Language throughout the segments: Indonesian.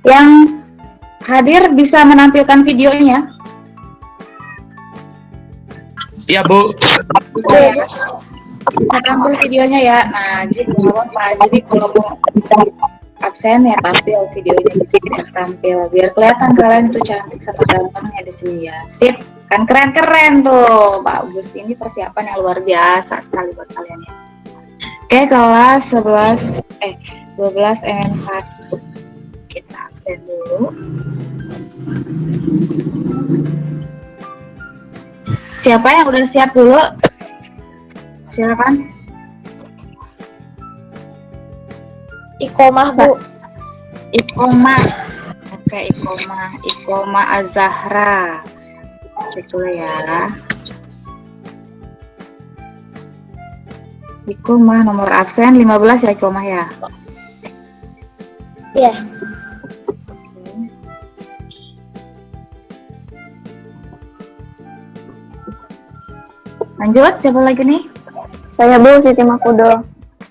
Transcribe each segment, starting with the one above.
Yang hadir bisa menampilkan videonya? Iya, Bu. Bisa ya? Bisa tampil videonya ya. Nah, gitu nggak apa-apa. Jadi kalau mau absen ya tampil videonya gitu, biar tampil, biar kelihatan kalian itu cantik sama gantengnya di sini ya. Sip, kan keren-keren tuh, bagus. Ini persiapan yang luar biasa sekali buat kalian ya. Oke, kelas 12 MM1 kita absen dulu. Siapa yang udah siap dulu? Silakan. Ikomah, Bu. Ikomah. Oke, Ikomah Azahra. Cek dulu ya. Ikomah nomor absen 15 ya, Ikomah ya. Iya. Lanjut, siapa lagi nih? Saya Bu Siti Mahfudo.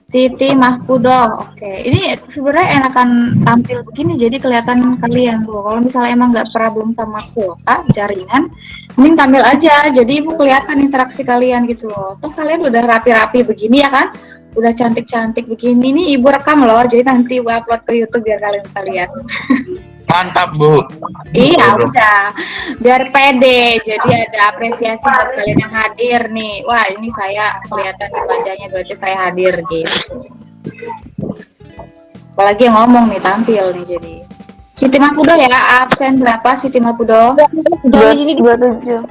Siti Mahfudo. Oke, ini sebenarnya enakan tampil begini jadi kelihatan kalian Bu. Kalau misalnya emang nggak problem sama kuota jaringan, mending tampil aja. Jadi Ibu kelihatan interaksi kalian gitu loh. Toh kalian udah rapi-rapi begini ya kan? Udah cantik-cantik begini. Ini Ibu rekam loh, jadi nanti Ibu upload ke YouTube biar kalian bisa lihat. Mantap, Bu. Iya, udah. Biar pede. Jadi ada apresiasi buat kalian yang hadir nih. Wah, ini saya kelihatan di wajahnya berarti saya hadir gitu. Apalagi yang ngomong nih, tampil nih jadi. Siti Mahfudo ya, absen berapa Siti Mahfudo? 27.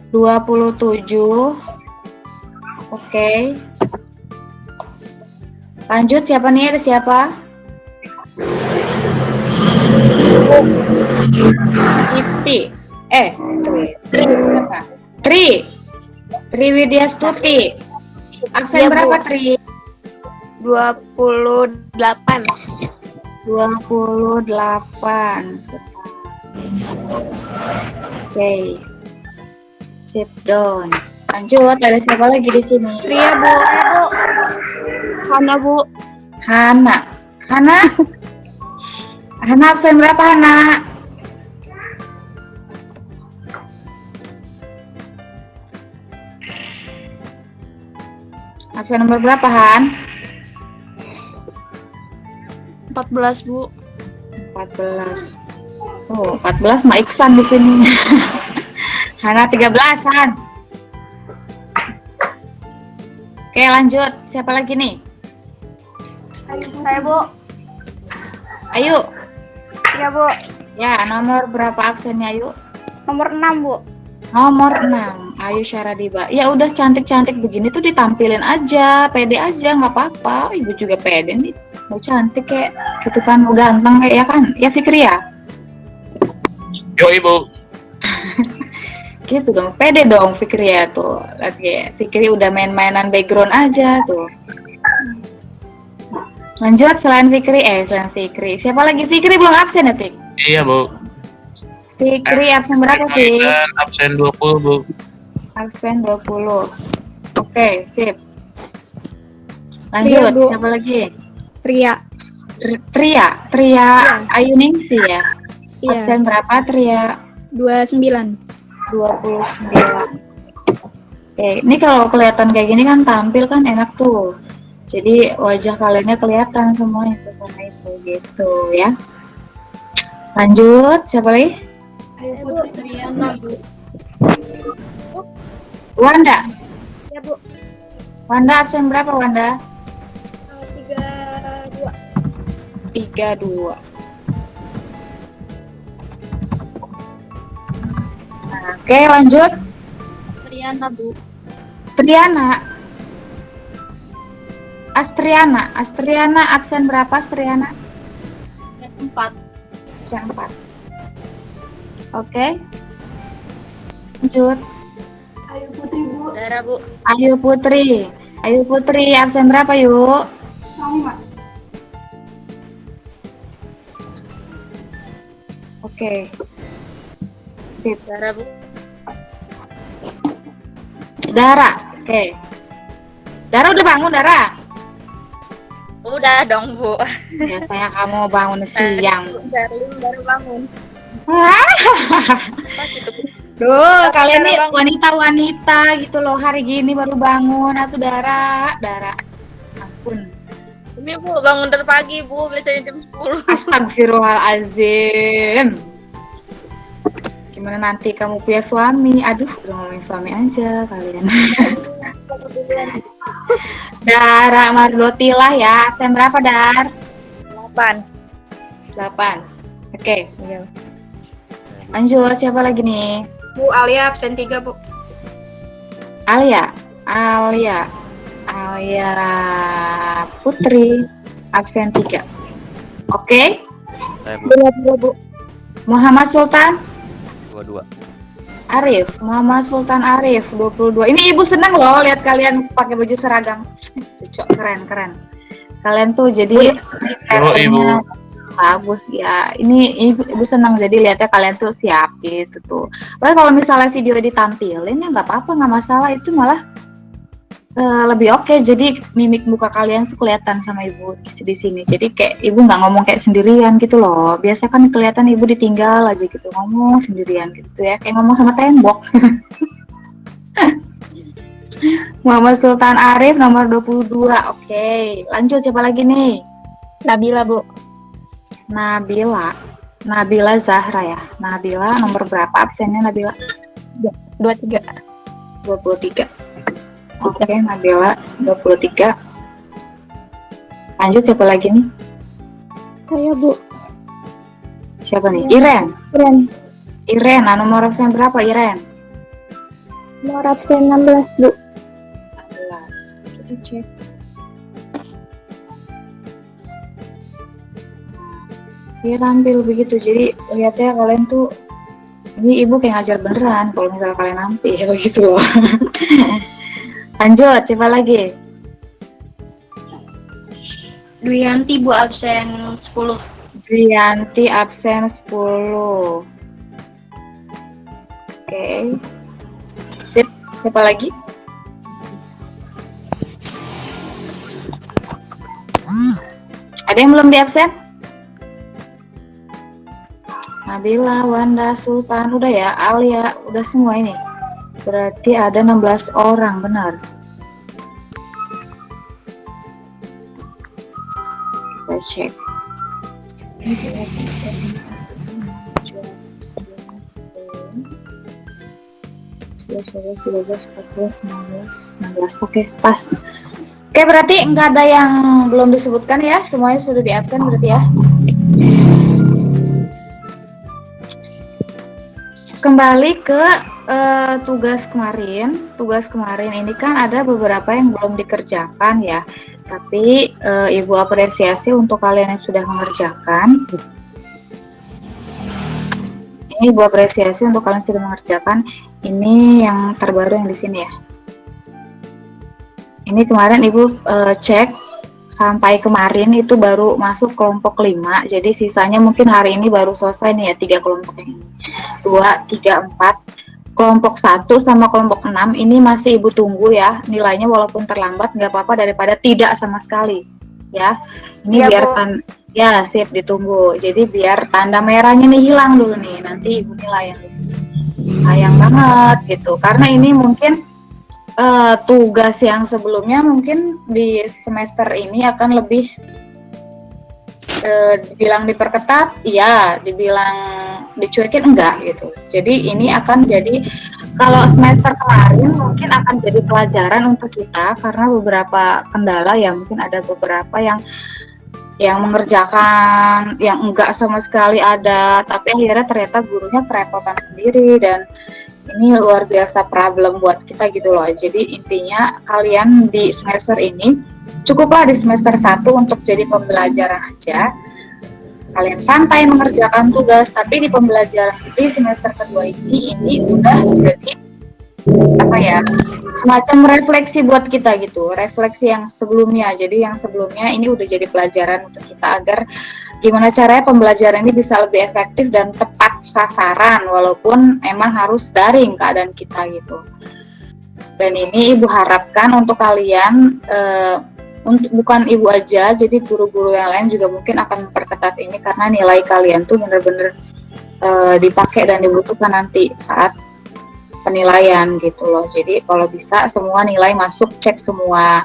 27. Oke. Lanjut, siapa nih? Ada siapa? Siti. Tri siapa? Tri Widyastuti. Absen Iya, Bu. berapa Tri? 28. 28. Sebentar. Oke. Sip down. Lanjut, ada siapa lagi di sini? Ria, Bu. Hana, Bu. Hana. Hana absen berapa Hana? Absen nomor berapa Han? 14, Bu. 14. Oh, 14 mah Iksan di sini. Hana 13 Han. Oke, lanjut. Siapa lagi nih? Saya, Bu. Ayu. Iya, Bu. Ya, nomor berapa absennya Ayu? Nomor 6, Bu. Nomor 6, Ayu Syaradiba. Ya udah cantik-cantik begini tuh ditampilin aja, pede aja, nggak apa-apa. Ibu juga pede nih, mau cantik kayak gitu kan, mau ganteng kayak ya kan? Ya Fikri ya? Yo, Ibu. Gitu dong, pede dong Fikri ya tuh. Lihat kayak Fikri udah main-mainan background aja tuh. Lanjut, selain Fikri. Siapa lagi? Fikri belum absen ya, Fik? Iya, Bu. Fikri absen berapa, Fik? Absen 20, Bu. Absen 20. Oke, sip. Lanjut, Ria, Bu. siapa lagi? Ria. Tria Ayu Ningsi ya? Iya. Absen berapa Tria? 29. 29. Oke, ini kalau kelihatan kayak gini kan tampil kan enak tuh. Jadi wajah kaliannya kelihatan semuanya itu sama itu gitu ya. Lanjut, siapa lagi? Putri Triana, Bu. Wanda. Ya, Bu. Wanda absen berapa Wanda? 32. 32. Nah, oke, lanjut. Triana, Bu. Astriana absen berapa Astriana? 4. Absen 4. Oke. Lanjut. Ayu Putri, Bu. Dara, Bu. Ayu Putri absen berapa yuk? 5. Oke. Sip. Dara, Bu. Dara. Oke. Dara udah bangun Dara? Udah dong, Bu. Biasanya kamu bangun siang. Darling baru bangun. Pas itu. Duh, kalian nih wanita-wanita gitu loh, hari gini baru bangun. Atau Dara. Ampun. Ini Bu bangun dari pagi, Bu. Biasanya jam 10. Astagfirullahalazim. Gimana nanti kamu punya suami? Aduh, udah ngomongin suami aja kalian. Dara Mardotila ya. Absen berapa, Dar? 8. 8. Oke. Lanjut, siapa lagi nih? Bu Alia absen 3, Bu. Alia Putri absen 3. Oke. Saya Bu. Bu. Muhammad Sultan 22. Arif, Muhammad Sultan Arif 22. Ini ibu seneng loh lihat kalian pakai baju seragam. Cocok, keren. Kalian tuh jadi Ibu. bagus ya. Ini ibu senang jadi lihatnya kalian tuh siap gitu tuh. Tapi kalau misalnya video ditampilin ya nggak apa-apa, nggak masalah, itu malah lebih oke. Jadi mimik muka kalian tuh kelihatan sama ibu di sini. Jadi kayak ibu nggak ngomong kayak sendirian gitu loh. Biasa kan kelihatan ibu ditinggal aja gitu, ngomong sendirian gitu ya, kayak ngomong sama tembok. Muhammad Sultan Arif nomor 22. Oke, lanjut siapa lagi nih? Nabila, Bu. Nabila Zahra ya. Nabila nomor berapa absennya Nabila? 23. 23. Oke, Nabila 23. Lanjut siapa lagi nih? Saya, Bu. Siapa nih? Iren. Nah, nomor absen berapa Iren? Nomor absen 16, Bu. 16. Kita cek. Dia tampil begitu, jadi lihatnya kalian tuh, ini ibu kayak ngajar beneran kalau misalnya kalian nampil gitu loh. Lanjut, siapa lagi? Duyanti, Bu, absen 10. Duyanti absen 10. Oke. Sip, siapa lagi? Ada yang belum di absen? Nabila, Wanda, Sultan, udah ya, Alia, udah semua ini. Berarti ada 16 orang, benar. Kita cek. Oke, pas. Oke, berarti nggak ada yang belum disebutkan ya, semuanya sudah di absen berarti ya. Kembali ke tugas kemarin. Tugas kemarin ini kan ada beberapa yang belum dikerjakan ya. Tapi Ibu apresiasi untuk kalian yang sudah mengerjakan. Ini Ibu apresiasi untuk kalian yang sudah mengerjakan. Ini yang terbaru yang di sini ya. Ini kemarin Ibu cek sampai kemarin itu baru masuk kelompok 5. Jadi sisanya mungkin hari ini baru selesai nih ya, 3 kelompok ini. 2, 3, 4. Kelompok 1 sama kelompok 6 ini masih Ibu tunggu ya. Nilainya walaupun terlambat nggak apa-apa daripada tidak sama sekali. Ya. Ini ya, biar Bu. sip ditunggu. Jadi biar tanda merahnya nih hilang dulu nih. Nanti Ibu nilai yang di sini. Sayang banget gitu. Karena ini mungkin tugas yang sebelumnya mungkin di semester ini akan lebih dibilang diperketat, iya, dibilang dicuekin enggak gitu. Jadi ini akan jadi, kalau semester kemarin mungkin akan jadi pelajaran untuk kita karena beberapa kendala ya, mungkin ada beberapa yang mengerjakan, yang enggak sama sekali ada, tapi akhirnya ternyata gurunya kerepotan sendiri dan ini luar biasa problem buat kita gitu loh. Jadi intinya kalian di semester ini cukuplah di semester 1 untuk jadi pembelajaran aja. Kalian santai mengerjakan tugas, tapi di pembelajaran di semester kedua ini udah jadi apa ya, semacam refleksi buat kita gitu, refleksi yang sebelumnya. Jadi yang sebelumnya ini udah jadi pelajaran untuk kita agar gimana caranya pembelajaran ini bisa lebih efektif dan tepat sasaran walaupun emang harus daring keadaan kita gitu. Dan ini Ibu harapkan untuk kalian untuk bukan ibu aja, jadi guru-guru yang lain juga mungkin akan memperketat ini karena nilai kalian tuh bener-bener dipakai dan dibutuhkan nanti saat penilaian gitu loh. Jadi kalau bisa semua nilai masuk, cek semua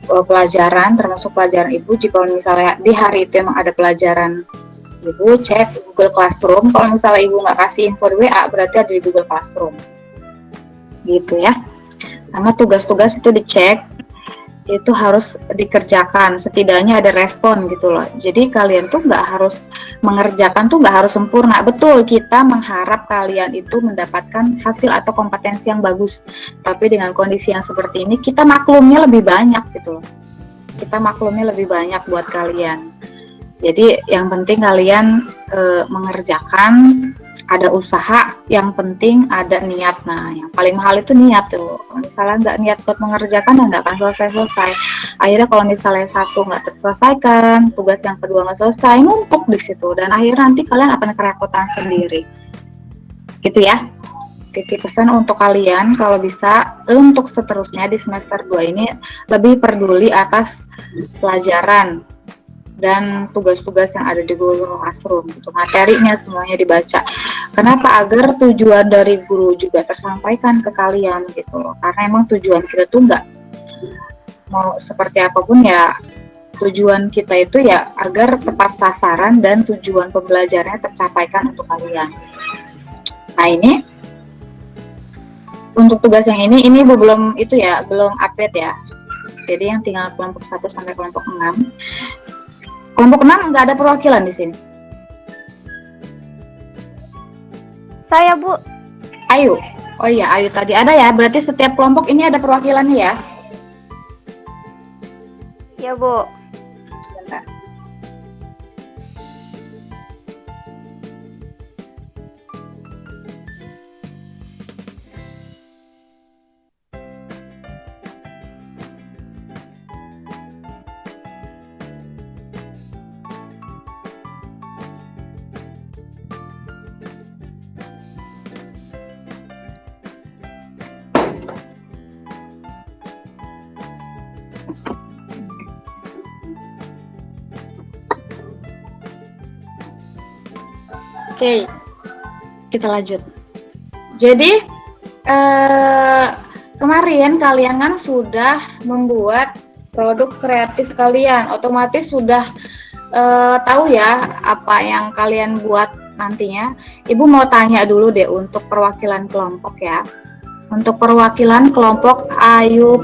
pelajaran termasuk pelajaran ibu. Jika misalnya di hari itu emang ada pelajaran ibu, cek Google Classroom. Kalau misalnya ibu nggak kasih info di WA, berarti ada di Google Classroom gitu ya. Sama tugas-tugas itu dicek, itu harus dikerjakan, setidaknya ada respon gitu loh. Jadi kalian tuh nggak harus mengerjakan tuh nggak harus sempurna. Betul, kita mengharap kalian itu mendapatkan hasil atau kompetensi yang bagus, tapi dengan kondisi yang seperti ini kita maklumnya lebih banyak gitu loh. Kita maklumnya lebih banyak buat kalian. Jadi yang penting kalian mengerjakan, ada usaha, yang penting ada niat. Nah, yang paling mahal itu niat tuh. Kalau misalnya nggak niat buat mengerjakan, nggak akan selesai-selesai. Akhirnya kalau misalnya satu nggak terselesaikan, tugas yang kedua nggak selesai, numpuk di situ. Dan akhirnya nanti kalian akan kerepotan sendiri. Gitu ya. Titip pesan untuk kalian, kalau bisa untuk seterusnya di semester 2 ini lebih peduli atas pelajaran dan tugas-tugas yang ada di Google Classroom, gitu. Materinya semuanya dibaca. Kenapa? Agar tujuan dari guru juga tersampaikan ke kalian gitu loh. Karena emang tujuan kita tuh nggak mau seperti apapun ya, tujuan kita itu ya agar tepat sasaran dan tujuan pembelajarannya tercapaikan untuk kalian. Nah ini untuk tugas yang ini belum itu ya, belum update ya. Jadi yang tinggal kelompok 1 sampai kelompok 6. Kelompok 6 nggak ada perwakilan di sini. Saya, Bu. Ayu. Oh iya, Ayu tadi ada ya. Berarti setiap kelompok ini ada perwakilannya ya. Ya, Bu. Sebentar. Oke, kita lanjut. Jadi kemarin kalian kan sudah membuat produk kreatif kalian, otomatis sudah tahu ya apa yang kalian buat nantinya. Ibu mau tanya dulu deh untuk perwakilan kelompok ya. Untuk perwakilan kelompok Ayu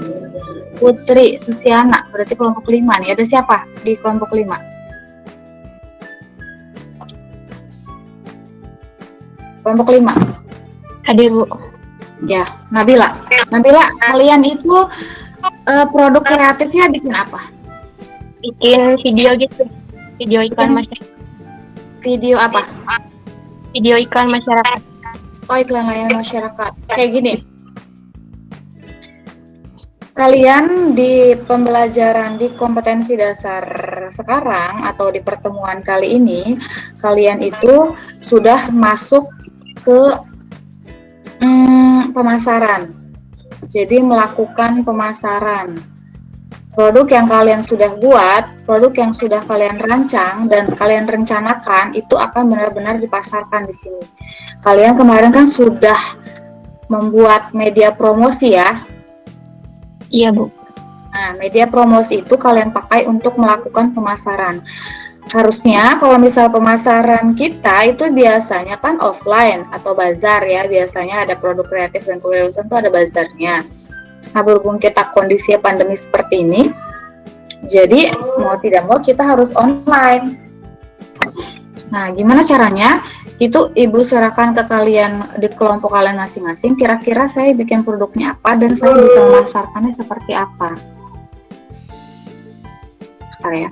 Putri Susiana, berarti kelompok 5 nih. Ada siapa di kelompok 5? Kelompok 5. Hadir, Bu. Ya, Nabila. Nabila, kalian itu produk kreatifnya bikin apa? Bikin video gitu. Video iklan masyarakat. Video apa? Video iklan masyarakat. Oh, iklan layanan masyarakat. Kayak gini. Kalian di pembelajaran di kompetensi dasar sekarang atau di pertemuan kali ini, kalian itu sudah masuk ke pemasaran. Jadi melakukan pemasaran. Produk yang kalian sudah buat, produk yang sudah kalian rancang dan kalian rencanakan itu akan benar-benar dipasarkan di sini. Kalian kemarin kan sudah membuat media promosi ya. Iya, Bu. Nah, media promosi itu kalian pakai untuk melakukan pemasaran. Harusnya kalau misal pemasaran kita itu biasanya kan offline atau bazar ya, biasanya ada produk kreatif dan kewirausahaan itu ada bazarnya. Nah, berhubung kita kondisi pandemi seperti ini, jadi mau tidak mau kita harus online. Nah, gimana caranya? Itu Ibu serahkan ke kalian di kelompok kalian masing-masing, kira-kira saya bikin produknya apa dan saya bisa memasarkannya seperti apa. Bentar ya.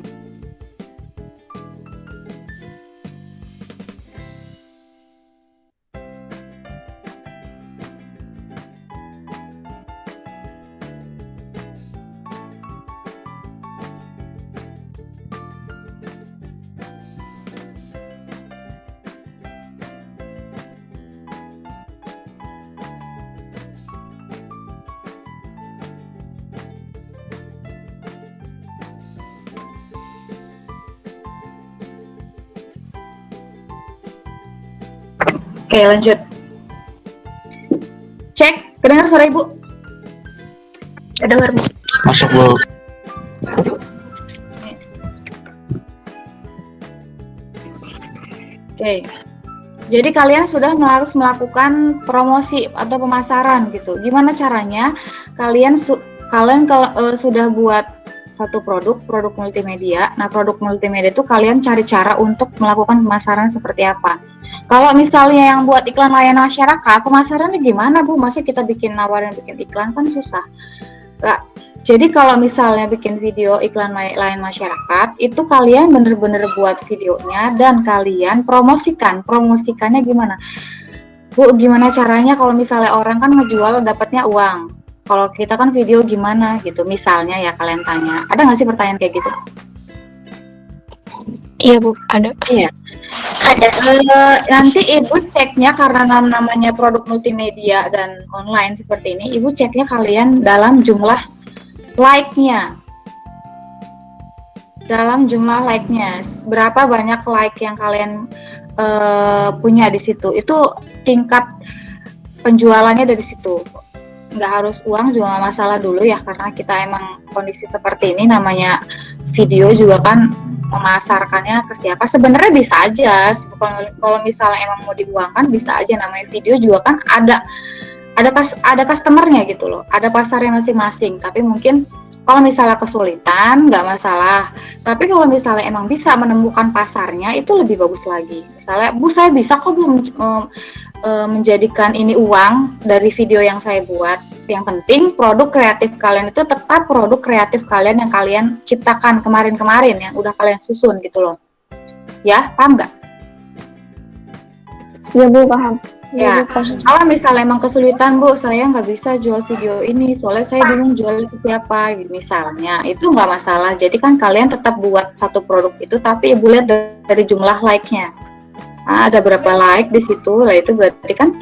Oke, lanjut. Cek, kedengar suara Ibu? Kedengar, Bu. Masuk, Bu. Oke. Jadi kalian sudah harus melakukan promosi atau pemasaran gitu. Gimana caranya? Kalian sudah buat satu produk multimedia. Nah, produk multimedia itu kalian cari cara untuk melakukan pemasaran seperti apa. Kalau misalnya yang buat iklan layanan masyarakat, pemasarannya gimana, Bu? Masa kita nawarin bikin iklan kan susah. Nggak. Jadi kalau misalnya bikin video iklan layanan masyarakat, itu kalian bener-bener buat videonya dan kalian promosikannya gimana? Bu, gimana caranya kalau misalnya orang kan ngejual dapatnya uang? Kalau kita kan video gimana gitu, misalnya ya kalian tanya. Ada nggak sih pertanyaan kayak gitu? Iya, Bu, ada. Iya. Nanti Ibu ceknya karena namanya produk multimedia dan online seperti ini, Ibu ceknya kalian dalam jumlah like-nya. Dalam jumlah like-nya, berapa banyak like yang kalian punya di situ. Itu tingkat penjualannya dari situ. Nggak harus uang juga nggak masalah dulu ya, karena kita emang kondisi seperti ini, namanya video juga kan memasarkannya ke siapa. Sebenarnya bisa aja kalau misalnya emang mau diuangkan, bisa aja, namanya video juga kan ada customernya gitu loh, ada pasarnya masing-masing. Tapi mungkin kalau misalnya kesulitan nggak masalah, tapi kalau misalnya emang bisa menemukan pasarnya itu lebih bagus lagi. Misalnya, Bu, saya bisa kok, Bu, menjadikan ini uang dari video yang saya buat. Yang penting produk kreatif kalian itu tetap produk kreatif kalian yang kalian ciptakan kemarin-kemarin, yang udah kalian susun gitu loh. Ya, paham nggak? Iya, Bu, paham. Ya, kalau misalnya emang kesulitan, Bu, saya nggak bisa jual video ini, soalnya saya bingung jual ke siapa, misalnya, itu nggak masalah. Jadi kan kalian tetap buat satu produk itu, tapi Ibu lihat dari jumlah like-nya. Nah, ada berapa like di situ, lah itu berarti kan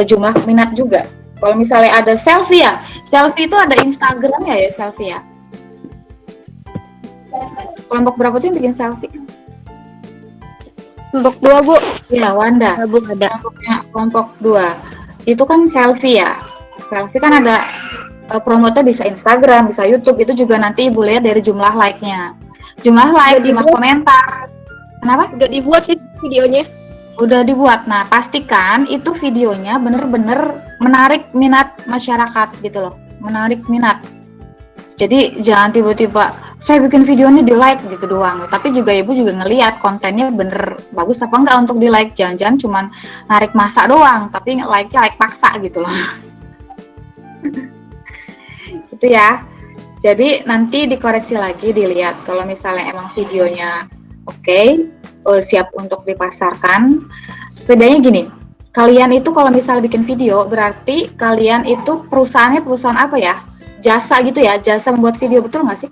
jumlah minat juga. Kalau misalnya ada selfie ya, selfie itu ada Instagramnya ya, selfie ya. Kelompok berapa tuh yang bikin selfie? Kelompok 2, Bu. Ya, Wanda. Bu, ada. Kelompok 2. Itu kan selfie ya. Selfie kan ada promotnya, bisa Instagram, bisa YouTube. Itu juga nanti Ibu lihat dari jumlah like-nya. Jumlah like, jumlah komentar. Kenapa? Udah dibuat sih videonya. Udah dibuat. Nah, pastikan itu videonya bener-bener menarik minat masyarakat gitu loh. Menarik minat. Jadi jangan tiba-tiba saya bikin videonya di like gitu doang. Tapi juga Ibu juga ngelihat kontennya bener bagus apa enggak untuk di like. Jangan-jangan cuman narik masa doang, tapi like-nya like paksa gitu loh. Gitu ya. Jadi nanti dikoreksi lagi, dilihat kalau misalnya emang videonya oke, siap untuk dipasarkan. Setidaknya gini, kalian itu kalau misalnya bikin video, berarti kalian itu perusahaannya perusahaan apa ya? Jasa gitu ya, jasa membuat video, betul nggak sih?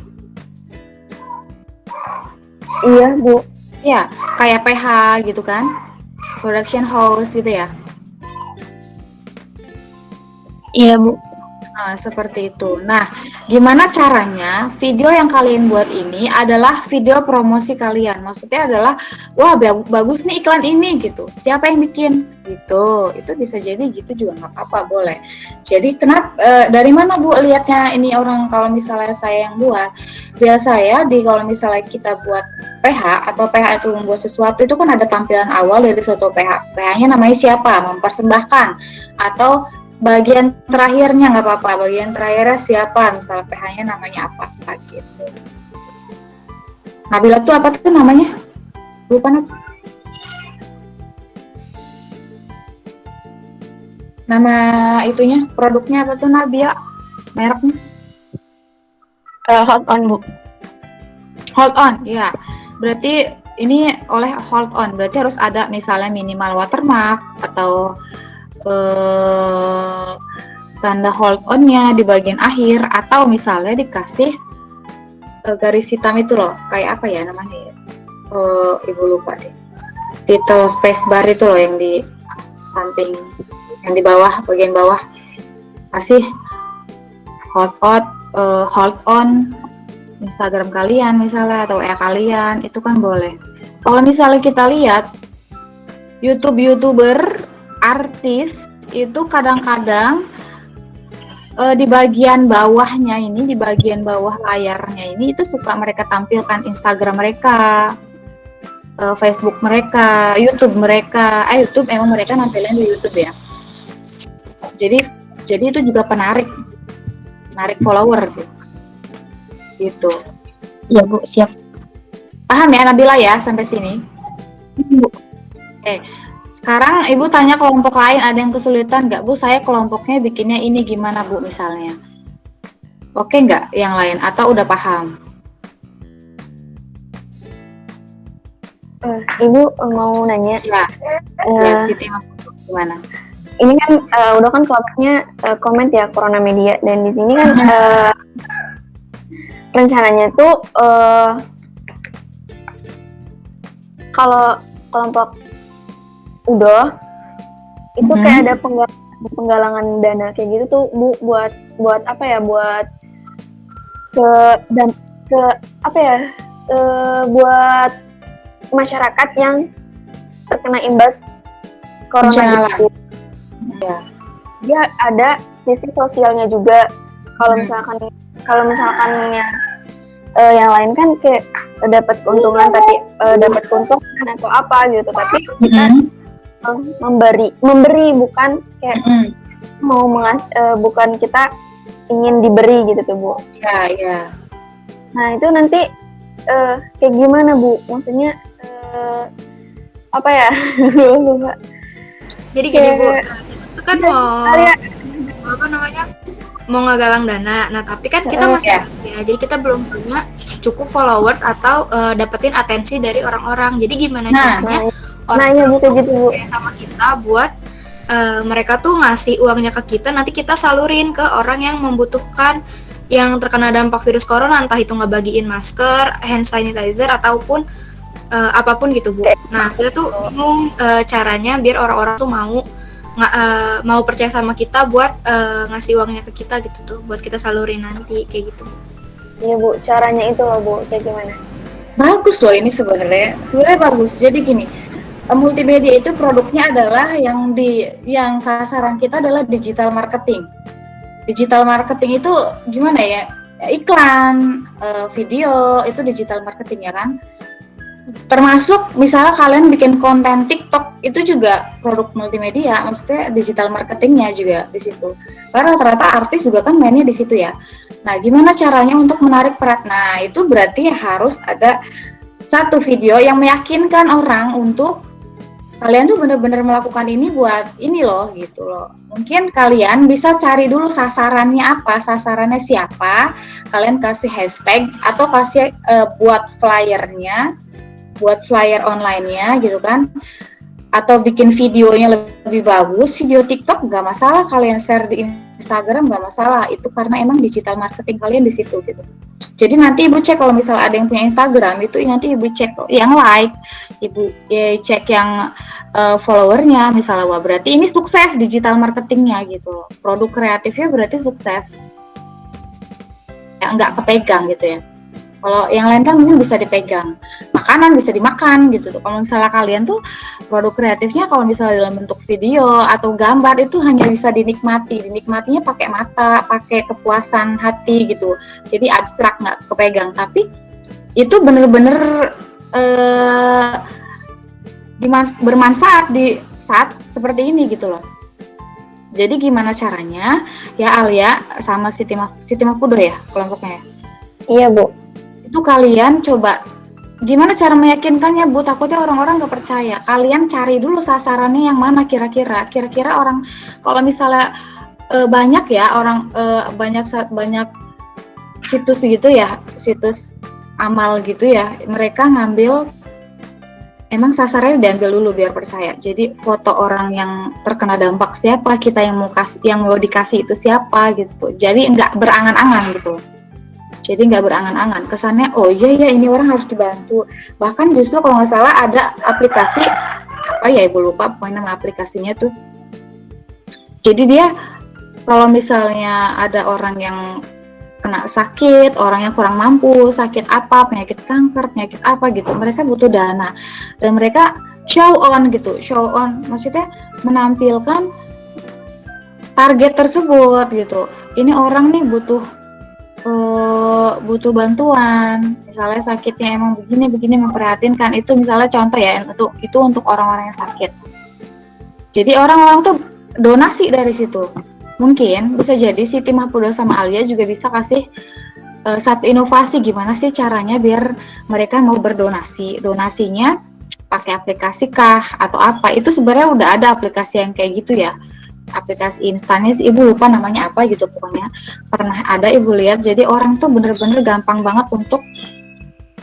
Iya, Bu. Ya, kayak PH gitu kan, production house gitu ya. Iya, Bu. Nah, seperti itu. Nah, gimana caranya video yang kalian buat ini adalah video promosi kalian? Maksudnya adalah, wah bagus nih iklan ini gitu. Siapa yang bikin? Gitu. Itu bisa jadi gitu juga nggak apa-apa, boleh. Jadi dari mana Bu lihatnya ini orang kalau misalnya saya yang buat? Biasanya kalau misalnya kita buat PH atau PH itu membuat sesuatu, itu kan ada tampilan awal dari suatu PH. PH-nya namanya siapa? Mempersembahkan. Atau bagian terakhirnya nggak apa-apa, bagian terakhirnya siapa, misalnya PH-nya namanya apa gitu. Nabila tuh apa tuh namanya? Lupa apa? Nama itunya, produknya apa tuh Nabila? Mereknya? Hold on, Bu. Hold on, ya. Berarti ini oleh hold on, berarti harus ada misalnya minimal watermark atau tanda hold on-nya di bagian akhir, atau misalnya dikasih garis hitam itu loh, kayak apa ya namanya ya? Ibu lupa deh. Title space bar itu loh yang di samping, yang di bawah, bagian bawah, kasih hold on Instagram kalian misalnya atau kalian, itu kan boleh. Kalau misalnya kita lihat YouTuber artis itu kadang-kadang di bagian bawahnya ini, di bagian bawah layarnya ini itu suka mereka tampilkan Instagram mereka, Facebook mereka, YouTube mereka. YouTube emang mereka nampilin di YouTube ya. Jadi itu juga menarik follower gitu. Iya Bu, siap. Paham ya Nabila ya sampai sini? Bu. Sekarang Ibu tanya kelompok lain ada yang kesulitan nggak Bu? Saya kelompoknya bikinnya ini gimana Bu misalnya? Oke nggak yang lain atau udah paham? Ibu mau nanya. Ya Siti gimana? Ini kan udah kan kelompoknya komen ya Corona Media, dan di sini kan rencananya tuh kalau kelompok udah itu kayak ada penggalangan dana kayak gitu tuh Bu, buat apa ya, buat buat masyarakat yang terkena imbas corona gitu. Ya. Dia ada sisi sosialnya juga. Kalau misalkan yang lain kan kayak dapat keuntungan, tapi dapat keuntungan atau apa gitu, tapi kita memberi bukan kayak bukan kita ingin diberi gitu tuh Bu. Ya. Nah itu nanti kayak gimana Bu? Maksudnya apa ya? Lupa. Jadi gini Bu, itu kan mau ngagalang dana. Nah tapi kan kita masih ya, jadi kita belum punya cukup followers atau dapetin atensi dari orang-orang. Jadi gimana caranya orang gitu, sama kita buat mereka tuh ngasih uangnya ke kita, nanti kita salurin ke orang yang membutuhkan, yang terkena dampak virus corona, entah itu ngebagiin masker, hand sanitizer ataupun apapun gitu Bu. Nah kita tuh bingung caranya biar orang-orang tuh mau percaya sama kita buat ngasih uangnya ke kita gitu tuh, buat kita salurin nanti kayak gitu. Iya Bu, caranya itu loh Bu, kayak gimana? Bagus loh ini sebenarnya bagus. Jadi gini, multimedia itu produknya adalah yang sasaran kita adalah digital marketing. Digital marketing itu gimana ya? Iklan, video itu digital marketing ya kan? Termasuk misalnya kalian bikin konten TikTok itu juga produk multimedia, maksudnya digital marketingnya juga di situ. Karena rata-rata artis juga kan mainnya di situ ya. Nah, gimana caranya untuk menarik perhatian? Nah, itu berarti harus ada satu video yang meyakinkan orang untuk kalian tuh benar-benar melakukan ini buat ini loh gitu loh. Mungkin kalian bisa cari dulu sasarannya apa, sasarannya siapa. Kalian kasih hashtag atau kasih buat flyernya, buat flyer online-nya gitu kan, atau bikin videonya lebih bagus. Video TikTok nggak masalah, kalian share di Instagram nggak masalah, itu karena emang digital marketing kalian di situ gitu. Jadi nanti Ibu cek kalau misalnya ada yang punya Instagram itu, nanti Ibu cek yang like, Ibu cek yang followernya misalnya, wah berarti ini sukses digital marketingnya gitu, produk kreatifnya berarti sukses, ya nggak kepegang gitu ya. Kalau yang lain kan mungkin bisa dipegang, makanan bisa dimakan gitu tuh. Kalau misalnya kalian tuh produk kreatifnya kalau misalnya dalam bentuk video atau gambar itu hanya bisa dinikmatinya pakai mata, pakai kepuasan hati gitu. Jadi abstrak, nggak kepegang. Tapi itu bener-bener bermanfaat di saat seperti ini gitu loh. Jadi gimana caranya ya Alia sama Siti Makudo ya kelompoknya? Iya Bu. Itu kalian coba gimana cara meyakinkannya Bu, takutnya orang-orang gak percaya. Kalian cari dulu sasarannya yang mana kira-kira orang, kalau misalnya banyak ya orang banyak situs gitu ya, situs amal gitu ya, mereka ngambil emang sasarannya diambil dulu biar percaya. Jadi foto orang yang terkena dampak siapa, kita yang mau dikasih itu siapa gitu. Jadi nggak berangan-angan gitu. Jadi nggak berangan-angan, kesannya oh iya ini orang harus dibantu. Bahkan justru kalau nggak salah ada aplikasi apa ya, Ibu lupa pokoknya nama aplikasinya tuh. Jadi dia kalau misalnya ada orang yang kena sakit, orang yang kurang mampu, sakit apa, penyakit kanker, penyakit apa gitu, mereka butuh dana dan mereka show on gitu, show on maksudnya menampilkan target tersebut gitu. Ini orang nih butuh bantuan, misalnya sakitnya emang begini memprihatinkan, itu misalnya contoh ya, untuk orang-orang yang sakit. Jadi orang-orang tuh donasi dari situ. Mungkin bisa jadi si tim Mahpudo sama Alia juga bisa kasih satu inovasi gimana sih caranya biar mereka mau berdonasi. Donasinya pakai aplikasi kah atau apa? Itu sebenarnya udah ada aplikasi yang kayak gitu ya. Aplikasi instannya ibu lupa namanya apa gitu, pokoknya pernah ada ibu lihat. Jadi orang tuh bener-bener gampang banget untuk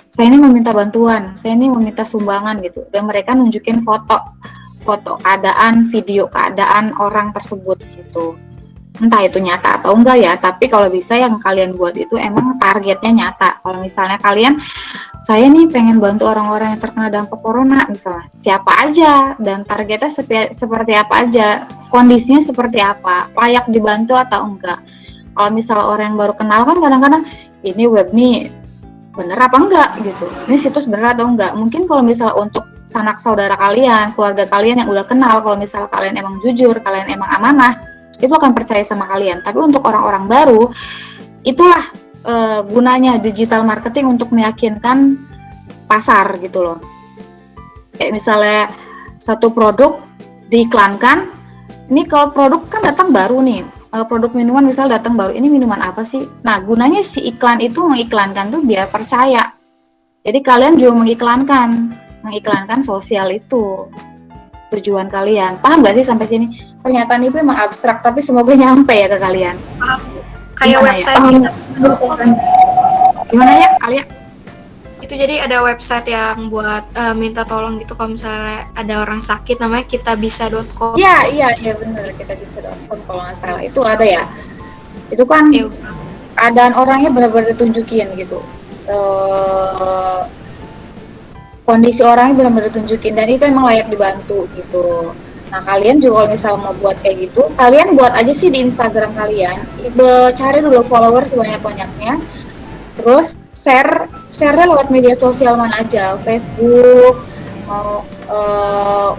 saya ini meminta bantuan, saya ini meminta sumbangan gitu, dan mereka nunjukin foto keadaan, video keadaan orang tersebut gitu. Entah itu nyata atau enggak ya, tapi kalau bisa yang kalian buat itu emang targetnya nyata. Kalau misalnya kalian, saya nih pengen bantu orang-orang yang terkena dampak corona misalnya, siapa aja dan targetnya seperti apa aja, kondisinya seperti apa, layak dibantu atau enggak. Kalau misalnya orang yang baru kenal kan kadang-kadang ini web nih bener apa enggak gitu, ini situs bener atau enggak. Mungkin kalau misalnya untuk sanak saudara kalian, keluarga kalian yang udah kenal, kalau misalnya kalian emang jujur, kalian emang amanah, itu akan percaya sama kalian. Tapi untuk orang-orang baru, itulah gunanya digital marketing, untuk meyakinkan pasar gitu loh. Kayak misalnya satu produk diiklankan, ini kalau produk kan datang baru nih, produk minuman misal datang baru, ini minuman apa sih? Nah gunanya si iklan itu mengiklankan tuh biar percaya. Jadi kalian juga mengiklankan sosial itu tujuan kalian. Paham gak sih sampai sini? Pernyataan ibu emang abstrak, tapi semoga nyampe ya ke kalian. Paham. Kayak Gimana website ya? kita. Gimana ya, Alia? Itu jadi ada website yang buat minta tolong gitu kalau misalnya ada orang sakit, namanya kitabisa.com. Iya benar, kita bisa.com kalau nggak salah itu ada ya. Itu kan keadaan orangnya benar-benar ditunjukin gitu. Kondisi orangnya benar-benar ditunjukin, dan itu emang layak dibantu gitu. Nah kalian juga kalau misalnya mau buat kayak gitu, kalian buat aja sih di Instagram kalian, cari dulu follower sebanyak-banyaknya, terus share-nya lewat media sosial mana aja, Facebook, mau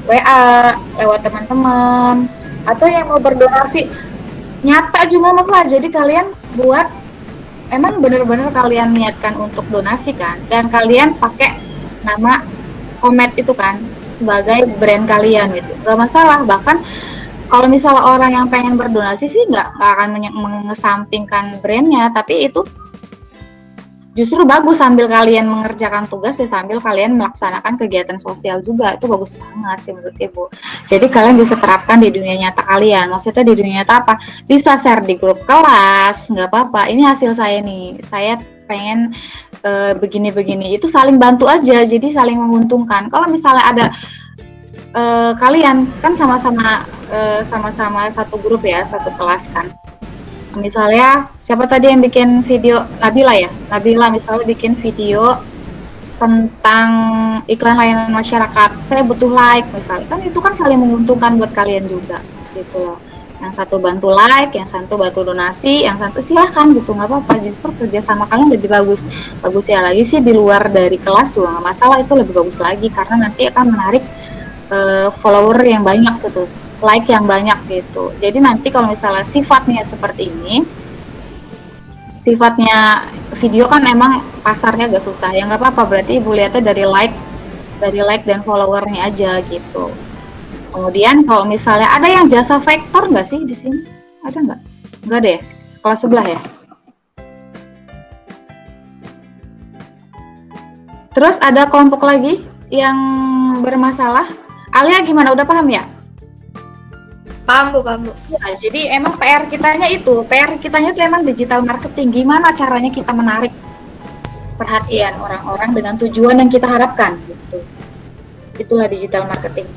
WA, lewat teman-teman, atau yang mau berdonasi nyata juga apa. Jadi kalian buat emang bener-bener kalian niatkan untuk donasi kan, dan kalian pakai nama Komet itu kan sebagai brand kalian gitu, nggak masalah. Bahkan kalau misalnya orang yang pengen berdonasi sih nggak akan mengesampingkan brandnya, tapi itu justru bagus sambil kalian mengerjakan tugas ya, sambil kalian melaksanakan kegiatan sosial juga, itu bagus banget sih menurut ibu. Jadi kalian bisa terapkan di dunia nyata kalian. Maksudnya di dunia nyata apa? Bisa share di grup kelas, nggak apa-apa. Ini hasil saya nih, saya pengen begini-begini, itu saling bantu aja, jadi saling menguntungkan. Kalau misalnya ada kalian kan sama-sama satu grup ya, satu kelas kan. Misalnya siapa tadi yang bikin video, Nabila misalnya bikin video tentang iklan layanan masyarakat, saya butuh like misalnya, kan itu kan saling menguntungkan buat kalian juga gitu loh. Yang satu bantu like, yang satu bantu donasi, yang satu silahkan gitu, nggak apa-apa. Justru kerja sama kalian lebih bagus ya, lagi sih di luar dari kelas juga nggak masalah, itu lebih bagus lagi karena nanti akan menarik follower yang banyak gitu, like yang banyak gitu. Jadi nanti kalau misalnya sifatnya seperti ini, sifatnya video kan emang pasarnya agak susah ya, nggak apa-apa, berarti ibu lihatnya dari like dan followernya aja gitu. Kemudian kalau misalnya ada yang jasa vektor nggak sih di sini? Ada nggak? Nggak deh, kelas sebelah ya. Terus ada kelompok lagi yang bermasalah. Alia gimana? Udah paham ya? Paham Bu. Ya, jadi emang PR kitanya tuh emang digital marketing. Gimana caranya kita menarik perhatian orang-orang dengan tujuan yang kita harapkan gitu. Itulah digital marketing.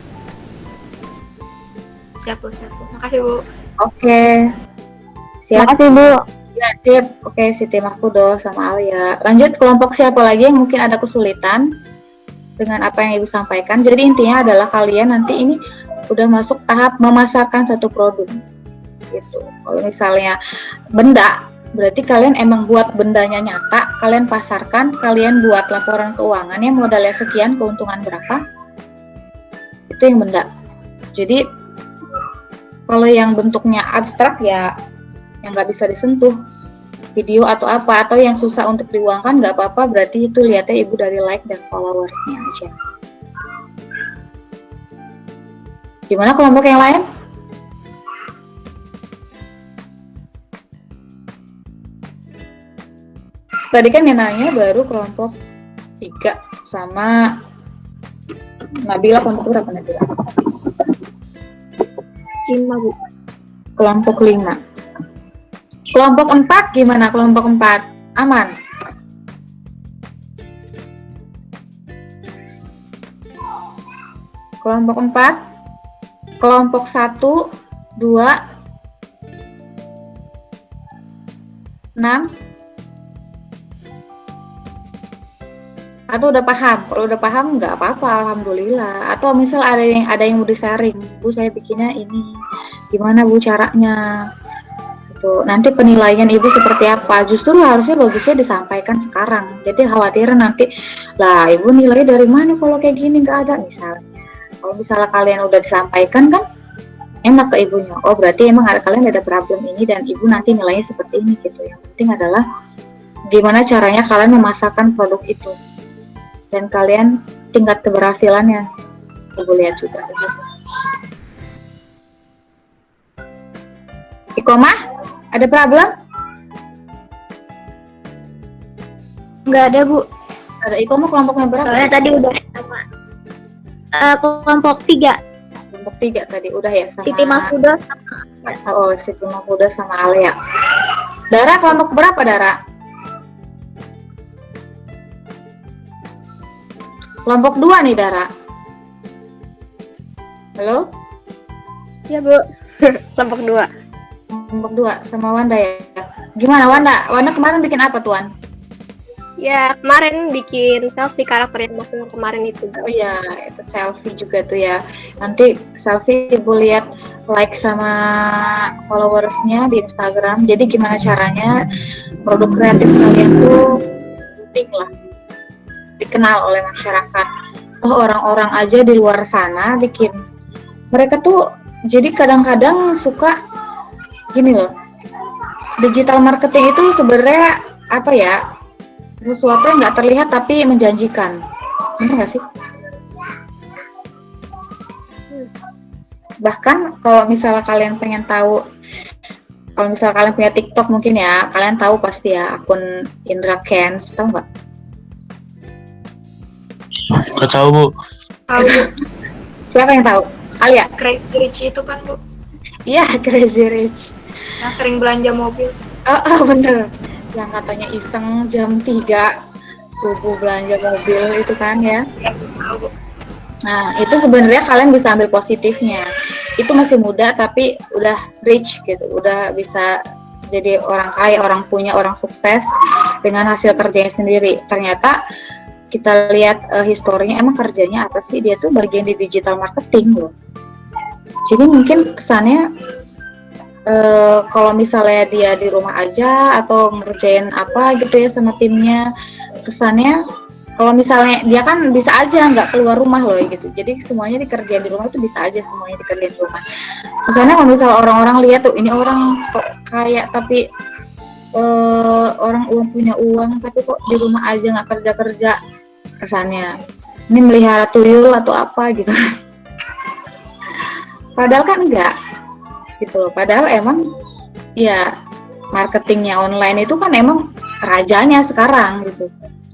Siap Bu. Makasih Bu. Oke. Siap. Makasih Bu. Ya, sip. Oke, Siti Mahpudo sama Alia. Lanjut kelompok siapa lagi yang mungkin ada kesulitan dengan apa yang Ibu sampaikan. Jadi intinya adalah kalian nanti ini udah masuk tahap memasarkan satu produk. Gitu. Kalau misalnya benda, berarti kalian emang buat bendanya nyata, kalian pasarkan, kalian buat laporan keuangannya, modalnya sekian, keuntungan berapa. itu yang benda. Jadi kalau yang bentuknya abstrak ya yang nggak bisa disentuh, video atau apa, atau yang susah untuk diuangkan nggak apa-apa, berarti itu lihatnya ibu dari like dan followersnya aja. Gimana kelompok yang lain? Tadi kan yang nanya baru kelompok 3 sama Nabila, kelompok berapa Nabila? 5 Bu. Kelompok 5. Kelompok 4 gimana? Kelompok 4 aman? Kelompok 4, kelompok 1, 2, 6, atau udah paham? Kalau udah paham nggak apa-apa, alhamdulillah. Atau misal ada yang mau di-sharing, Bu saya bikinnya ini, gimana Bu caranya? Gitu. Nanti penilaian ibu seperti apa? Justru harusnya bagusnya disampaikan sekarang. Jadi khawatir nanti, lah ibu nilai dari mana kalau kayak gini nggak ada misalnya. Kalau misalnya kalian udah disampaikan kan enak ke ibunya. Oh berarti emang kalian ada problem ini dan ibu nanti nilainya seperti ini gitu. Yang penting adalah gimana caranya kalian memasarkan produk itu. Dan kalian tingkat keberhasilannya ibu lihat juga di situ. Ikomah, ada problem? Nggak ada Bu. Ada. Ikomah kelompoknya berapa? Soalnya tadi udah sama. Kelompok 3. Kelompok 3 tadi udah ya sama. Siti Mahfuda sama. Oh, Siti Mahfuda sama Alia. Dara kelompok berapa Dara? Kelompok 2 nih Dara. Halo? Ya Bu. Kelompok 2. Kelompok 2 sama Wanda ya. Gimana Wanda? Wanda kemarin bikin apa Tuan? Ya kemarin bikin selfie karakter yang masuk kemarin itu. Oh iya, itu selfie juga tuh ya. Nanti selfie ibu lihat like sama followersnya di Instagram. Jadi gimana caranya produk kreatif kalian tuh penting lah dikenal oleh masyarakat. Oh orang-orang aja di luar sana bikin. Mereka tuh jadi kadang-kadang suka gini loh. Digital marketing itu sebenarnya apa ya? Sesuatu yang nggak terlihat tapi menjanjikan, benar nggak sih? Bahkan kalau misalnya kalian pengen tahu, kalau misalnya kalian punya TikTok mungkin ya, kalian tahu pasti ya akun Indra Kens, tahu nggak? Nggak tahu Bu. Tahu Siapa yang tahu? Alia? Crazy Rich itu kan Bu, Iya, Crazy Rich. yang sering belanja mobil. Oh bener. Yang katanya iseng jam 3 subuh belanja mobil itu kan ya. Tahu. Nah itu sebenarnya kalian bisa ambil positifnya. Itu masih muda tapi udah rich gitu, udah bisa jadi orang kaya, orang punya, orang sukses dengan hasil kerjanya sendiri. Ternyata kita lihat historinya, emang kerjanya apa sih? Dia tuh bagian di digital marketing loh. Jadi mungkin kesannya kalau misalnya dia di rumah aja atau ngerjain apa gitu ya sama timnya, kesannya kalau misalnya dia kan bisa aja nggak keluar rumah loh gitu, jadi semuanya dikerjain di rumah itu bisa aja semuanya dikerjain di rumah. Kesannya kalau misalnya orang-orang lihat tuh ini orang kok kaya tapi orang punya uang tapi kok di rumah aja nggak kerja-kerja, kesannya ini melihara tuyul atau apa gitu. Padahal kan enggak gitu loh, padahal emang ya marketingnya online itu kan emang rajanya sekarang gitu.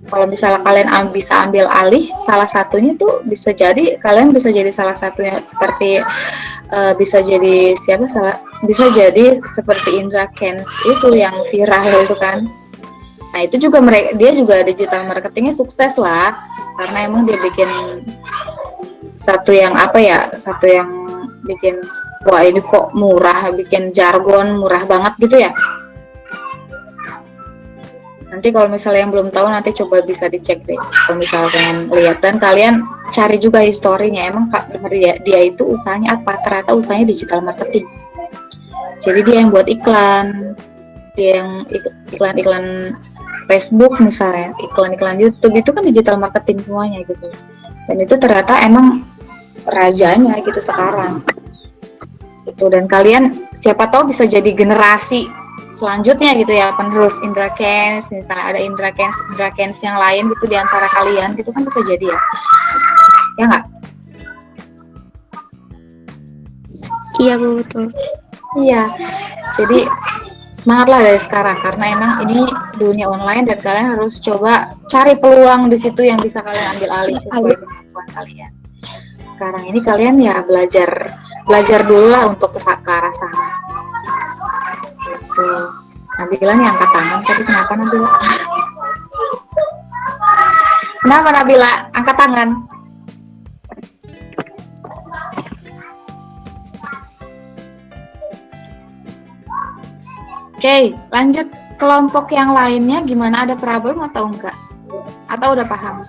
Kalau misalnya kalian bisa ambil alih salah satunya tuh bisa jadi kalian bisa jadi salah satunya, seperti bisa jadi bisa jadi seperti Indra Kens itu yang viral itu kan. Nah itu juga dia juga digital marketingnya sukses lah, karena emang dia bikin satu yang bikin wah ini kok murah, bikin jargon murah banget gitu ya. Nanti kalau misalnya yang belum tahu nanti coba bisa dicek deh kalau misalnya pengen lihat, dan kalian cari juga historinya emang dia itu usahanya apa. Ternyata usahanya digital marketing. Jadi dia yang buat iklan, dia yang iklan Facebook misalnya, iklan YouTube itu kan digital marketing semuanya gitu. Dan itu ternyata emang rajanya gitu sekarang. Itu, dan kalian siapa tahu bisa jadi generasi selanjutnya gitu ya, penerus Indra Kents, misalnya ada Indra Kents yang lain gitu di antara kalian gitu kan, bisa jadi ya. Ya nggak? Iya Bu, betul. Iya. Jadi semangatlah dari sekarang, karena emang ini dunia online dan kalian harus coba cari peluang di situ yang bisa kalian ambil alih sesuai kemampuan kalian. Sekarang ini kalian ya belajar dulu lah untuk ke arah sana. Gitu. Nabila nih angkat tangan tadi, kenapa Nabila? Kenapa Nabila angkat tangan? Oke, lanjut kelompok yang lainnya gimana, ada problem atau enggak? Atau udah paham?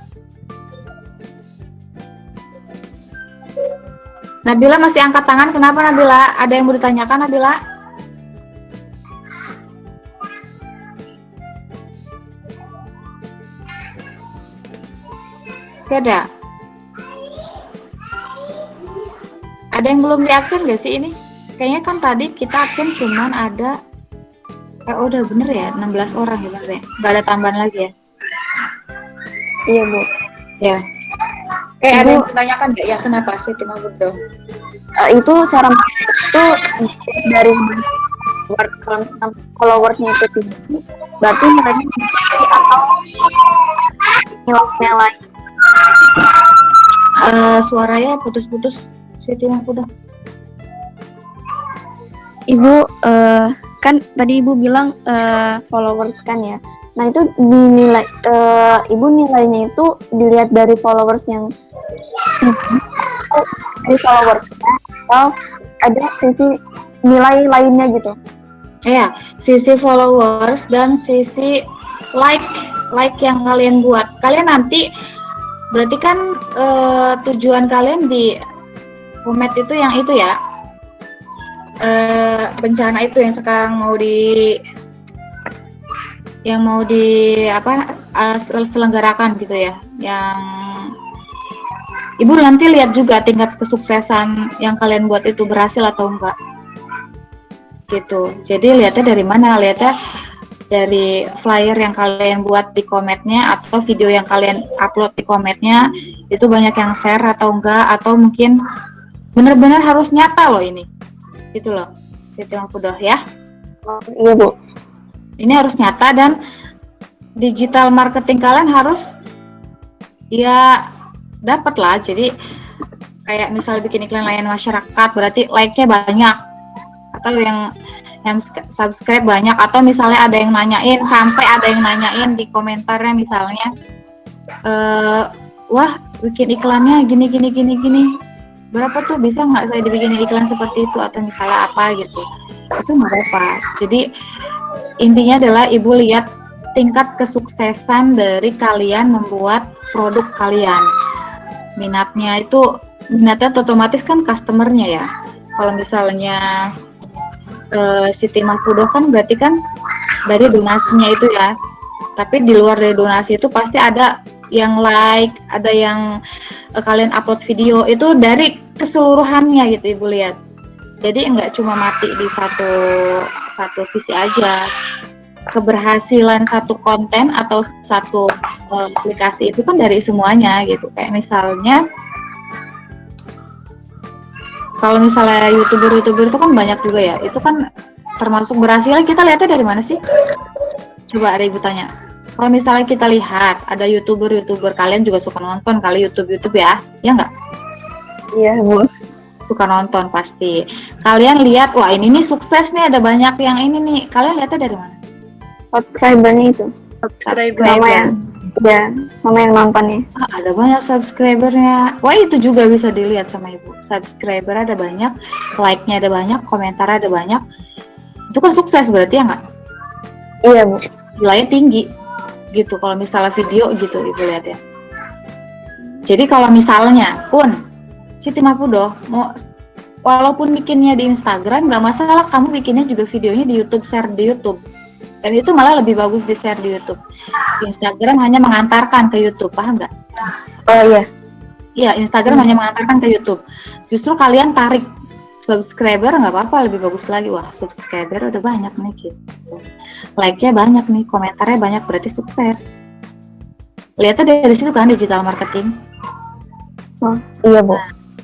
Nabila masih angkat tangan, kenapa Nabila? Ada yang mau ditanyakan Nabila? Tidak. Ada yang belum diabsen gak sih ini? Kayaknya kan tadi kita absen cuman ada udah bener ya, 16 orang ya bener ya? Gak ada tambahan lagi ya? Iya Bu. Ya. Ada yang ditanyakan nggak ya, kenapa sih Tima Budong? Itu cara itu dari followersnya itu tinggi, berarti nilainya tinggi atau nilai Suaranya putus-putus si Tima Budong. Ibu kan tadi Ibu bilang followers kan ya. Nah itu dinilai Ibu nilainya itu dilihat dari followers yang dari followersnya atau ada sisi nilai lainnya gitu. Iya, sisi followers dan sisi like yang kalian buat. Kalian nanti berarti kan tujuan kalian di Pumet itu yang itu ya, bencana itu yang sekarang mau selenggarakan gitu ya, yang Ibu nanti lihat juga tingkat kesuksesan yang kalian buat itu berhasil atau enggak gitu. Jadi lihatnya dari mana? Lihatnya dari flyer yang kalian buat di kometnya atau video yang kalian upload di kometnya itu banyak yang share atau enggak, atau mungkin benar-benar harus nyata loh ini gitu loh Siti Mangkudoh ya. Iya Bu. Ini harus nyata dan digital marketing kalian harus ya dapat lah. Jadi kayak misal bikin iklan layanan masyarakat berarti like-nya banyak, atau yang subscribe banyak, atau misalnya ada yang nanyain, sampai ada yang nanyain di komentarnya misalnya wah bikin iklannya gini berapa tuh, bisa nggak saya dibikin iklan seperti itu, atau misalnya apa gitu, itu nggak apa. Jadi intinya adalah Ibu lihat tingkat kesuksesan dari kalian membuat produk kalian. Minatnya otomatis kan customernya ya. Kalau misalnya Siti Mangkudoh kan berarti kan dari donasinya itu ya. Tapi di luar dari donasi itu pasti ada yang like, ada yang kalian upload video, itu dari keseluruhannya gitu Ibu lihat. Jadi enggak cuma mati di satu sisi aja. Keberhasilan satu konten atau satu aplikasi itu kan dari semuanya gitu. Kayak misalnya kalau misalnya youtuber itu kan banyak juga ya, itu kan termasuk berhasil. Kita lihatnya dari mana sih? Coba ada Ibu tanya. Kalau misalnya kita lihat ada youtuber kalian juga suka nonton kali YouTube ya nggak? Iya Bu. Suka nonton pasti. Kalian lihat, wah ini nih sukses nih, ada banyak yang ini nih. Kalian lihatnya dari mana? Subscribernya itu. Subscriber. Sama yang nontonnya. Ada banyak subscribernya. Wah itu juga bisa dilihat sama Ibu. Subscriber ada banyak, like-nya ada banyak, komentar ada banyak. Itu kan sukses berarti ya nggak? Iya Bu. Nilainya tinggi gitu. Kalau misalnya video gitu Ibu lihat ya. Jadi kalau misalnya pun Siti Mangkudoh mau walaupun bikinnya di Instagram nggak masalah, kamu bikinnya juga videonya di YouTube, share di YouTube. Dan itu malah lebih bagus di share di YouTube. Di Instagram hanya mengantarkan ke YouTube, paham nggak? Oh iya. Iya, Instagram hanya mengantarkan ke YouTube. Justru kalian tarik subscriber nggak apa-apa, lebih bagus lagi. Wah, subscriber udah banyak nih gitu. Like-nya banyak nih, komentarnya banyak, berarti sukses. Lihatnya dari situ kan, digital marketing. Oh, iya Bu.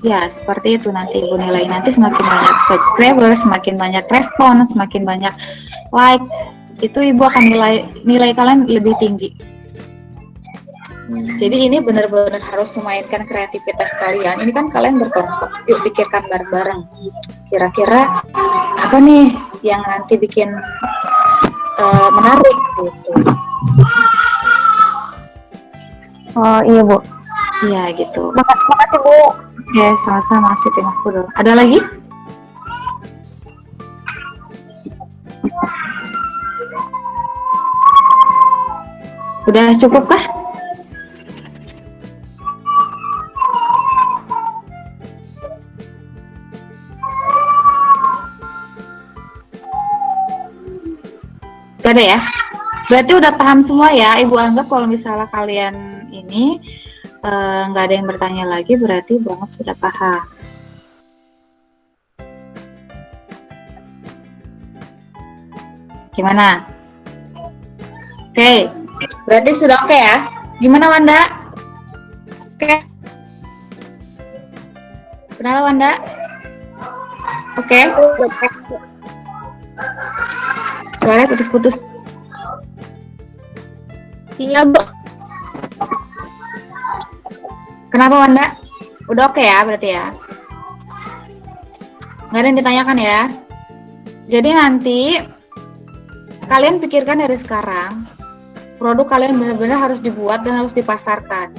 Ya, seperti itu nanti Ibu nilai. Nanti semakin banyak subscriber, semakin banyak respon, semakin banyak like, itu Ibu akan nilai kalian lebih tinggi. Jadi ini benar-benar harus memainkan kreativitas kalian. Ini kan kalian berkelompok, yuk pikirkan bareng-bareng. Kira-kira apa nih yang nanti bikin menarik gitu. Oh iya Bu. Iya gitu. Makasih Bu. Oke, sama-sama sih tim aku dulu. Ada lagi? Udah cukup kah? Gak ada ya? Berarti udah paham semua ya. Ibu anggap kalau misalnya kalian ini nggak ada yang bertanya lagi, berarti Ibu anggap sudah paham. Gimana? Oke, berarti sudah oke ya? Gimana Wanda? Oke. Kenapa Wanda? Oke. Suaranya putus-putus. Iya Bu. Kenapa Wanda? Udah oke ya berarti ya? Nggak ada yang ditanyakan ya? Jadi nanti kalian pikirkan dari sekarang, produk kalian benar-benar harus dibuat dan harus dipasarkan.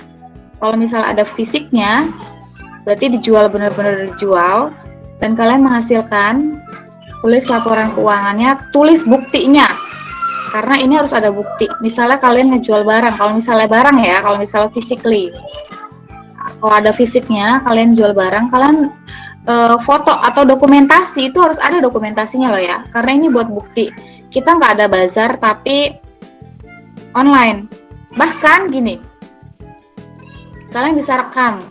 Kalau misalnya ada fisiknya, berarti dijual, benar-benar dijual, dan kalian menghasilkan, tulis laporan keuangannya, tulis buktinya. Karena ini harus ada bukti. Misalnya kalian ngejual barang, kalau misalnya barang ya, kalau misalnya physically. Kalau ada fisiknya, kalian jual barang, kalian foto atau dokumentasi, itu harus ada dokumentasinya loh ya. Karena ini buat bukti. Kita nggak ada bazar, tapi online. Bahkan gini, kalian bisa rekam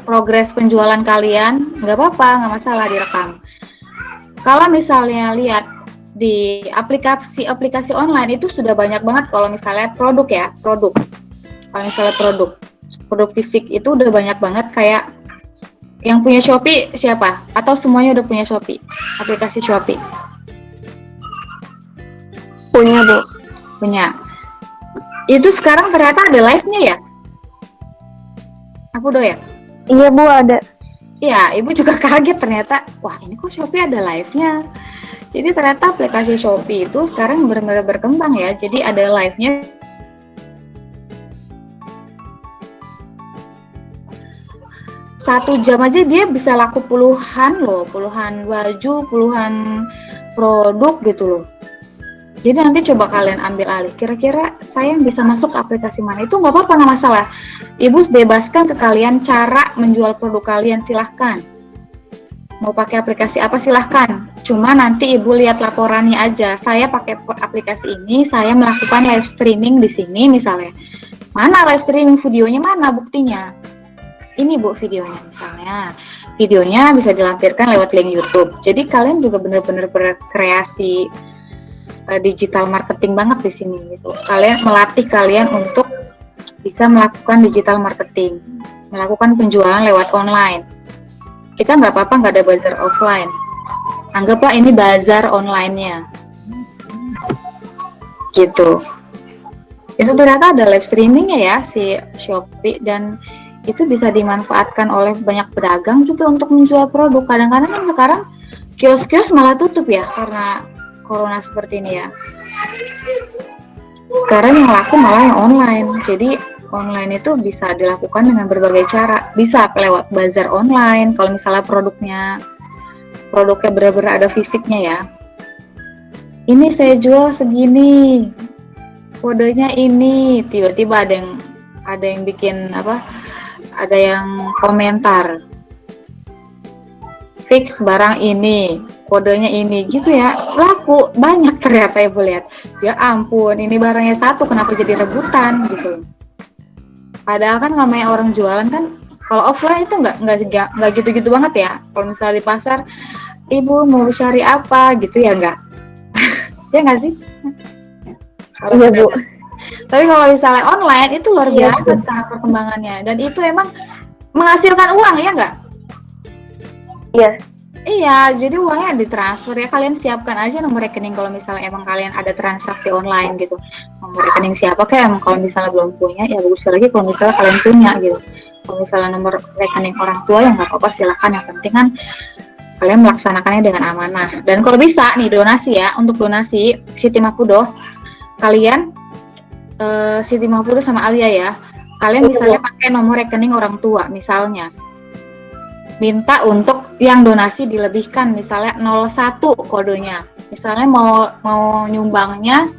progres penjualan kalian, nggak apa-apa, nggak masalah direkam. Kalau misalnya lihat di aplikasi online itu sudah banyak banget kalau misalnya produk ya, produk. Kalau misalnya produk fisik itu udah banyak banget, kayak yang punya Shopee siapa? Atau semuanya udah punya Shopee? Aplikasi Shopee? Punya Bu. Punya. Itu sekarang ternyata ada live-nya ya? Aku ya? Iya Bu, ada. Iya, Ibu juga kaget ternyata, wah ini kok Shopee ada live-nya. Jadi ternyata aplikasi Shopee itu sekarang benar-benar berkembang ya. Jadi ada live-nya. Satu jam aja dia bisa laku puluhan loh, puluhan baju, puluhan produk gitu loh. Jadi nanti coba kalian ambil alih, kira-kira saya yang bisa masuk ke aplikasi mana, itu nggak apa-apa, nggak masalah. Ibu bebaskan ke kalian cara menjual produk kalian, silahkan. Mau pakai aplikasi apa silahkan, cuma nanti ibu lihat laporannya aja. Saya pakai aplikasi ini, saya melakukan live streaming di sini misalnya. Mana live streaming videonya, mana buktinya? Ini Bu videonya misalnya. Videonya bisa dilampirkan lewat link YouTube. Jadi kalian juga benar-benar berkreasi digital marketing banget di sini gitu. Kalian melatih kalian untuk bisa melakukan digital marketing, melakukan penjualan lewat online. Kita nggak apa-apa nggak ada bazar offline. Anggaplah ini bazar online-nya. Gitu. Itu ternyata ada live streaming-nya ya si Shopee, dan itu bisa dimanfaatkan oleh banyak pedagang juga untuk menjual produk. Kadang-kadang kan sekarang kios-kios malah tutup ya karena corona seperti ini ya. Sekarang yang laku malah yang online. Jadi online itu bisa dilakukan dengan berbagai cara. Bisa lewat bazar online kalau misalnya produknya benar-benar ada fisiknya ya. Ini saya jual segini, kodenya ini, tiba-tiba ada yang bikin apa? Ada yang komentar, fix barang ini, kodenya ini, gitu ya. Laku banyak ternyata Ibu lihat. Ya ampun, ini barangnya satu, kenapa jadi rebutan gitu. Padahal kan namanya orang jualan kan, kalau offline itu nggak gitu-gitu banget ya. Kalau misalnya di pasar, ibu mau cari apa gitu ya nggak? Ya nggak sih? Kalau Iya, Bu. pedagang. Tapi kalau misalnya online itu luar Iya, biasa sekarang perkembangannya, dan itu emang menghasilkan uang ya nggak? Iya. Iya, jadi uangnya ditransfer ya. Kalian siapkan aja nomor rekening kalau misalnya emang kalian ada transaksi online gitu. Nomor rekening siapa kayak emang kalau misalnya belum punya, ya bagus lagi kalau misalnya kalian punya gitu. Kalau misalnya nomor rekening orang tua ya nggak apa-apa, silakan. Yang penting kan kalian melaksanakannya dengan amanah. Dan kalau bisa nih donasi ya, untuk donasi Siti Mahfudoh, kalian Siti Mahfudoh sama Alia ya, kalian misalnya pakai nomor rekening orang tua misalnya. Minta untuk yang donasi dilebihkan misalnya 01 kodenya. Misalnya mau nyumbangnya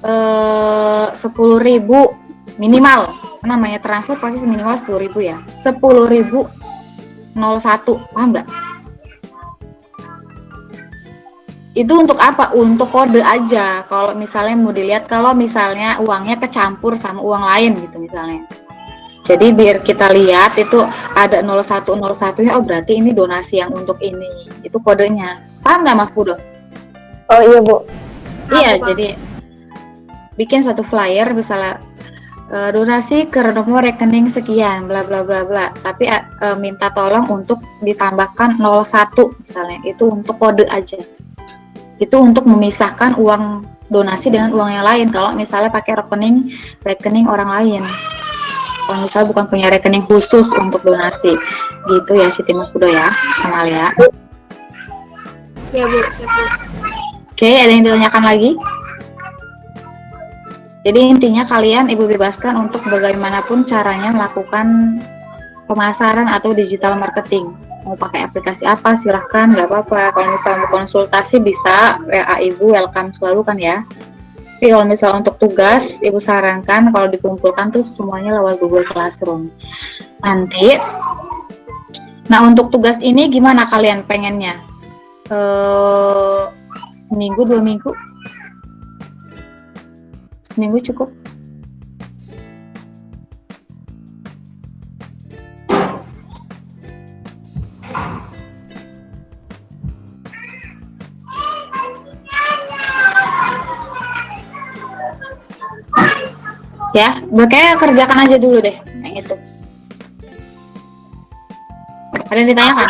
10.000 minimal. Namanya transfer pasti minimal 10.000 ya. 10.000 01, paham nggak? Itu untuk apa? Untuk kode aja. Kalau misalnya mau dilihat, kalau misalnya uangnya kecampur sama uang lain gitu misalnya. Jadi biar kita lihat itu ada 0101 ya, oh berarti ini donasi yang untuk ini. Itu kodenya. Paham nggak Mahfudoh? Oh iya, Bu. Iya, jadi bikin satu flyer misalnya donasi ke nomor rekening sekian bla bla bla bla. Tapi minta tolong untuk ditambahkan 01 misalnya. Itu untuk kode aja. Itu untuk memisahkan uang donasi dengan uang yang lain kalau misalnya pakai rekening orang lain. Kalau misalnya bukan punya rekening khusus untuk donasi gitu ya Siti Mahfudoh ya, sama Alia. Ya Bu, siap Bu. Oke, ada yang ditanyakan lagi? Jadi intinya kalian ibu bebaskan untuk bagaimanapun caranya melakukan pemasaran atau digital marketing. Mau pakai aplikasi apa silahkan, nggak apa-apa. Kalau misalnya mau konsultasi bisa WA ibu, welcome selalu kan ya. Tapi kalau misalnya untuk tugas, ibu sarankan kalau dikumpulkan tuh semuanya lewat Google Classroom. Nanti, nah untuk tugas ini gimana kalian pengennya? Seminggu, 2 minggu? Seminggu cukup? Ya, kayaknya kerjakan aja dulu deh yang itu. Ada yang ditanyakan?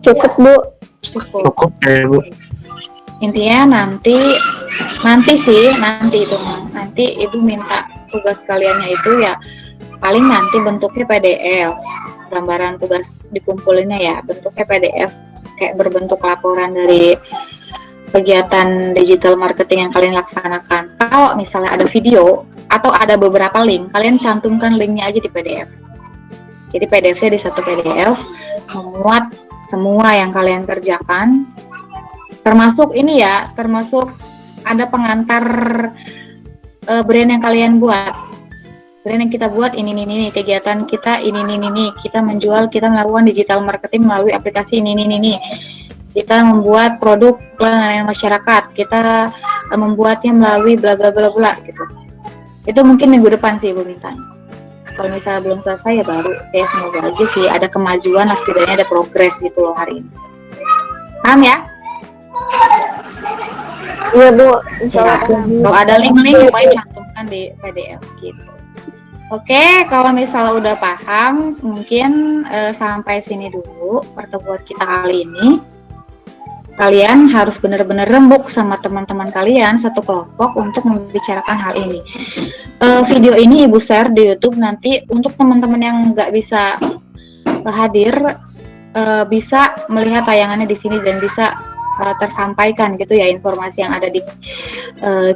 Cukup, Bu. Cukup ya Bu. Intinya nanti itu nanti ibu minta tugas kaliannya itu ya paling nanti bentuknya PDF, gambaran tugas dikumpulinnya ya bentuknya PDF kayak berbentuk laporan dari kegiatan digital marketing yang kalian laksanakan. Kalau misalnya ada video atau ada beberapa link, kalian cantumkan linknya aja di PDF. Jadi PDF-nya di satu PDF memuat semua yang kalian kerjakan, termasuk ini ya, termasuk ada pengantar brand yang kalian buat. Brand yang kita buat ini, kegiatan kita ini, kita menjual, kita melakukan digital marketing melalui aplikasi ini. Kita membuat produk pelayanan masyarakat, kita membuatnya melalui bla bla bla bla gitu. Itu mungkin minggu depan sih ibu mintanya. Kalau misalnya belum selesai ya baru. Saya semoga aja sih ada kemajuan, setidaknya ada progres gitu loh hari ini. Paham ya? Iya, Bu. Ya, kalau ada link-link pokoknya cantumkan di PDF gitu. Oke, kalau misalnya udah paham, mungkin sampai sini dulu pertemuan kita kali ini. Kalian harus benar-benar rembuk sama teman-teman kalian satu kelompok untuk membicarakan hal ini. Video ini ibu share di YouTube nanti untuk teman-teman yang nggak bisa hadir bisa melihat tayangannya di sini dan bisa tersampaikan gitu ya informasi yang ada di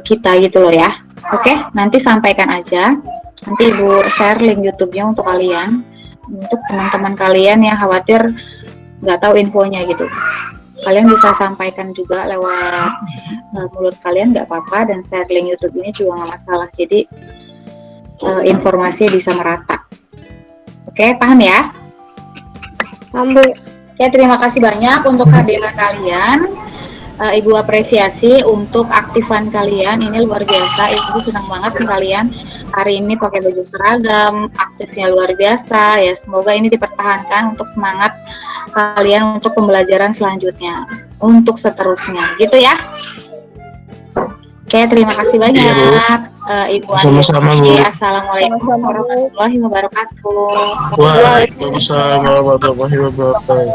kita gitu loh ya. Oke, nanti sampaikan aja. Nanti ibu share link YouTube-nya untuk kalian, untuk teman-teman kalian yang khawatir nggak tahu infonya gitu. Kalian bisa sampaikan juga lewat mulut kalian nggak apa-apa, dan share link YouTube ini juga nggak masalah. Jadi informasi bisa merata. Oke, paham ya? Paham, Bu. Ya, terima kasih banyak untuk kehadiran kalian. Ibu apresiasi untuk aktifan kalian, ini luar biasa. Ibu senang banget nih kalian hari ini pakai baju seragam, aktifnya luar biasa ya. Semoga ini dipertahankan untuk semangat kalian untuk pembelajaran selanjutnya, untuk seterusnya, gitu ya. Oke, terima kasih banyak Ibu Sama-sama, Bu. Andi. Assalamualaikum warahmatullahi wabarakatuh. Waalaikumsalam warahmatullahi wabarakatuh.